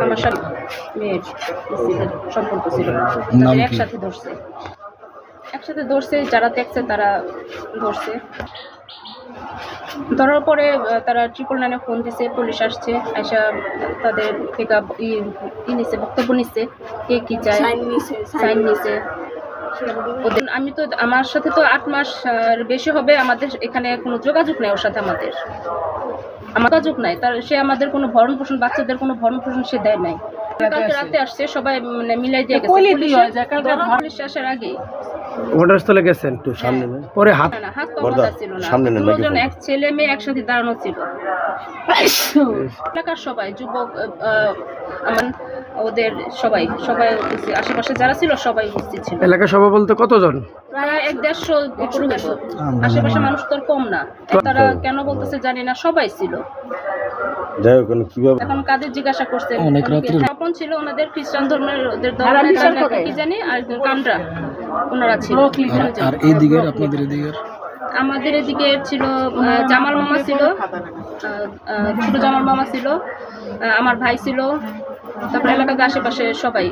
আমার সাথে মেয়ের সম্পর্ক ছিল, একসাথে ধরছে, যারা দেখছে তারা ধরছে। ধরার পরে তারা 999 ফোন দিছে, পুলিশ আসছে, এসে তাদের থেকে নিছে, বক্তব্য নিচ্ছে, কে কি চায়, সাইন নিছে। ওদের আমি তো, আমার সাথে তো 8 মাস বেশি হবে, আমাদের এখানে কোনো যোগাযোগ নেই ওর সাথে, আমাদের যোগাযোগ নাই। তার সে আমাদের কোনো ভরণ পোষণ, বাচ্চাদের কোনো ভরণ পোষণ সে দেয় নাই। কালকে রাতে আসছে, সবাই মানে মিলাই দিয়ে গেছে পুলিশ আসার আগে। ঘটনাস্থলে গেছেন একটু সামনে, পরে হাত কথা ছিল না, দুজন এক ছেলে মেয়ে একসাথে দাঁড়ানো ছিল। এলাকার সবাই, যুবক, ওদের সবাই আশেপাশে যারা ছিল সবাই উপস্থিত ছিল। এলাকার সবাই বলতে কতজন? প্রায় 150 আশেপাশে মানুষ তো কম না। তারা কেন বলতেছে জানি না, সবাই ছিল। এখন কাদের জিজ্ঞাসা করছে, তখন ছিল ওনাদের খ্রিস্টান ধর্মের, ওদের ধর্মের কি জানি, আর কামরা ওনারা ছিল। আর এই দিকের, আপনাদের এদিকের? আমাদের এদিকে ছিল জামাল মামা ছিল, ছোট জামাল মামা ছিল, আমার ভাই ছিল, তারপরে এলাকার আশেপাশে সবাই।